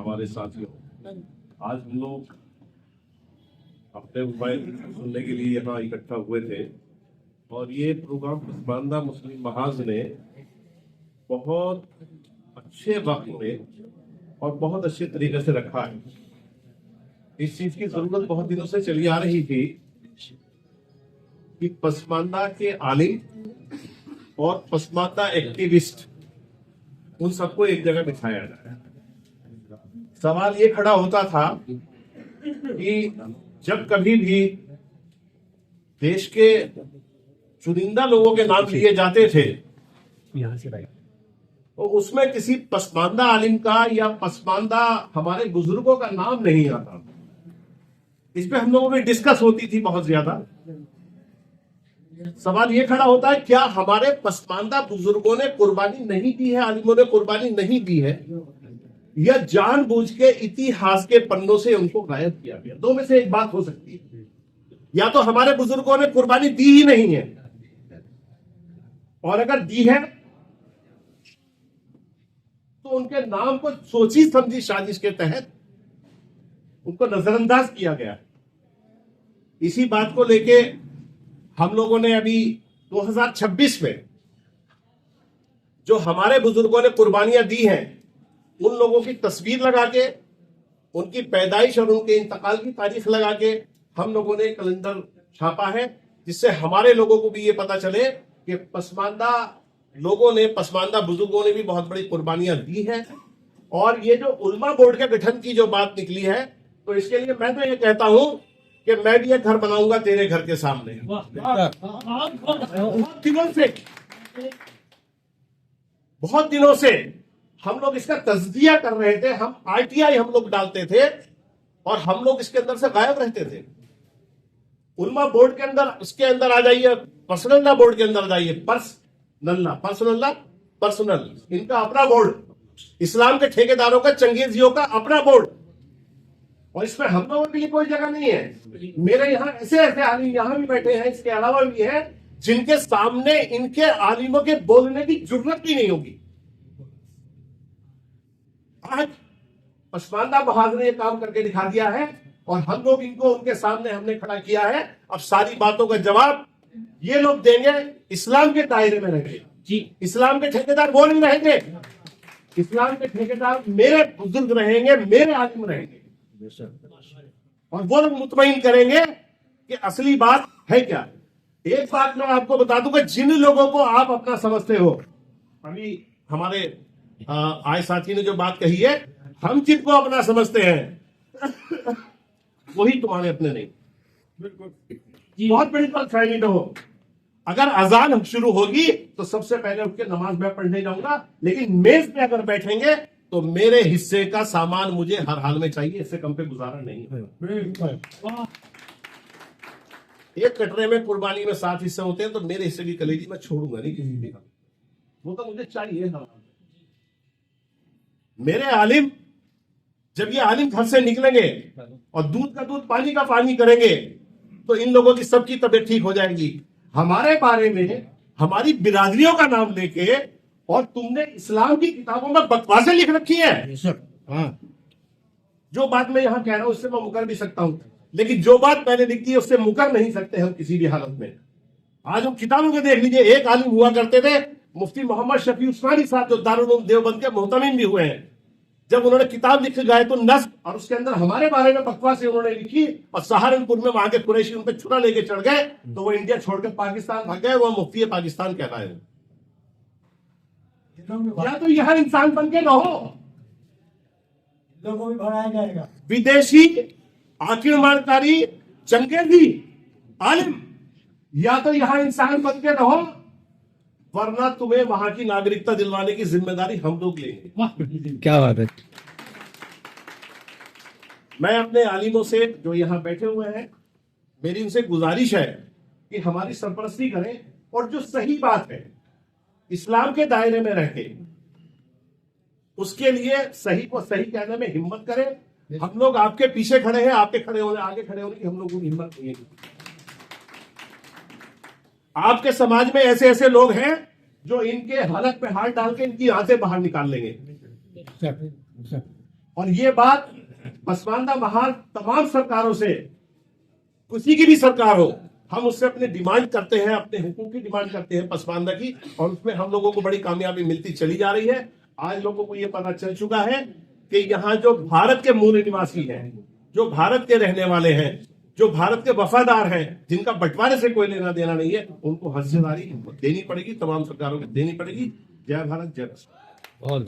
हमारे साथियों, आज हम लोग अपने मोबाइल सुनने के लिए यहाँ इकट्ठा हुए थे और ये प्रोग्राम पसमानदा मुस्लिम महाज ने बहुत अच्छे वक्त में और बहुत अच्छे तरीके से रखा है। इस चीज की जरूरत बहुत दिनों से चली आ रही थी कि पसमानदा के आलिम और पसमानदा एक्टिविस्ट उन सबको एक जगह बिठाया जाए। सवाल ये खड़ा होता था कि जब कभी भी देश के चुनिंदा लोगों के नाम लिए जाते थे तो उसमें किसी पसमानदा आलिम का या पसमानदा हमारे बुजुर्गों का नाम नहीं आता। इस पे हम लोगों में डिस्कस होती थी बहुत ज्यादा। सवाल ये खड़ा होता है, क्या हमारे पसमानदा बुजुर्गों ने कुर्बानी नहीं दी है, आलिमों ने कुर्बानी नहीं दी है, या जानबूझ के इतिहास के पन्नों से उनको गायब किया गया? दो में से एक बात हो सकती है। या तो हमारे बुजुर्गों ने कुर्बानी दी ही नहीं है, और अगर दी है तो उनके नाम को सोची समझी साजिश के तहत उनको नजरअंदाज किया गया। इसी बात को लेके हम लोगों ने अभी 2026 में जो हमारे बुजुर्गों ने कुर्बानियां दी हैं उन लोगों की तस्वीर लगा के, उनकी पैदाइश और उनके इंतकाल की तारीख लगा के हम लोगों ने कैलेंडर छापा है, जिससे हमारे लोगों को भी ये पता चले कि पसमानदा लोगों ने, पसमानदा बुजुर्गों ने भी बहुत बड़ी कुर्बानियां दी हैं। और ये जो उलमा बोर्ड के गठन की जो बात निकली है, तो इसके लिए मैं तो ये कहता हूं कि मैं भी एक घर बनाऊंगा तेरे घर के सामने। बहुत दिनों से हम लोग इसका तज्जिया कर रहे थे, हम आरटीआई हम लोग डालते थे और हम लोग इसके अंदर से गायब रहते थे। उलमा बोर्ड के अंदर, इसके अंदर आ जाइए, पर्सनल बोर्ड के अंदर जाइए, पर्सनल इनका अपना बोर्ड, इस्लाम के ठेकेदारों का, चंगेजियों का अपना बोर्ड, और इसमें हम लोगों के लिए कोई जगह नहीं है। मेरे यहाँ ऐसे ऐसे आलिम यहाँ भी बैठे हैं, इसके अलावा भी हैं जिनके सामने इनके आलिमों के बोलने की जरूरत भी नहीं होगी। आज पसमानदा महाज ने यह काम करके दिखा दिया है और हम लोग इनको उनके सामने हमने खड़ा किया है। अब सारी बातों का जवाब ये लोग देंगे, इस्लाम के दायरे में रहेंगे जी। इस्लाम के ठेकेदार वो नहीं रहेंगे, इस्लाम के ठेकेदार मेरे बुजुर्ग रहेंगे, मेरे आलिम रहेंगे, और वो लोग मुतमईन करेंगे कि असली बात है क्या। एक बात मैं आपको बता दूं कि जिन लोगों को आप अपना समझते हो, अभी हमारे आए साथी ने जो बात कही है, हम जिनको अपना समझते हैं वही तुम्हारे अपने नहीं। बहुत बड़ी बात फैली हो। अगर अजान शुरू होगी तो सबसे पहले उठ के नमाज मैं पढ़ने जाऊंगा, लेकिन मेज पे अगर बैठेंगे तो मेरे हिस्से का सामान मुझे हर हाल में चाहिए, इससे कम पे गुजारा नहीं है। एक कटरे में कुर्बानी में 7 हिस्से होते हैं, तो मेरे हिस्से की कलेजी मैं छोड़ूंगा नहीं किसी भी का, वो तो मुझे चाहिए। मेरे आलिम, जब ये आलिम घर से निकलेंगे और दूध का दूध, पानी का पानी करेंगे, तो इन लोगों की सबकी तबीयत ठीक हो जाएगी। हमारे बारे में, हमारी बिरादरियों का नाम लेके, और तुमने इस्लाम की किताबों में बकवासें लिख रखी है। जो बात मैं यहां कह रहा हूं उससे मैं मुकर भी सकता हूं, लेकिन जो बात मैंने लिखी है उससे मुकर नहीं सकते हम किसी भी हालत में। आज हम किताबों को देख लीजिए, एक आलिम हुआ करते थे मुफ्ती मोहम्मद शफी उस्मानी साहब, जो दारुल उलूम देवबंद के मोहतमिम भी हुए हैं। जब उन्होंने किताब लिख गए तो नस्ब, और उसके अंदर हमारे बारे में बकवास उन्होंने लिखी, और सहारनपुर में वहां के कुरैशी उन पर छुरा लेके चढ़ गए, तो वो इंडिया छोड़कर पाकिस्तान भाग गए, वो मुफ्ती पाकिस्तान कहलाए। या तो यह इंसान बन के रहो, लोगों को भी भराया जाएगा। विदेशी आक्रमणकारी चंगेजी आलिम, या तो यहां इंसान बन के रहो, वरना तुम्हें वहां की नागरिकता दिलवाने की जिम्मेदारी हम लोग लेंगे। क्या बात है। मैं अपने आलिमों से जो यहां बैठे हुए हैं, मेरी उनसे गुजारिश है कि हमारी सरपरस्ती करें, और जो सही बात है इस्लाम के दायरे में रहकर उसके लिए सही को सही कहने में हिम्मत करें। हम लोग आपके पीछे खड़े हैं, आपके खड़े होने, आगे खड़े होने की हम लोगों की हिम्मत नहीं है। आपके समाज में ऐसे ऐसे लोग हैं जो इनके हालत पे हाथ डाल के इनकी आंखें बाहर निकाल लेंगे। और ये बात पसमानदा महाल तमाम सरकारों से, किसी की भी सरकार हो, हम उससे अपने डिमांड करते हैं, अपने हुकूक की डिमांड करते हैं पसमानदा की, और उसमें हम लोगों को बड़ी कामयाबी मिलती चली जा रही है। आज लोगों को ये पता चल चुका है कि यहाँ जो भारत के मूल निवासी हैं, जो भारत के रहने वाले हैं, जो भारत के वफादार हैं, जिनका बंटवारे से कोई लेना देना नहीं है, उनको हिस्सेदारी देनी पड़ेगी, तमाम सरकारों को देनी पड़ेगी। जय भारत, जय भारत।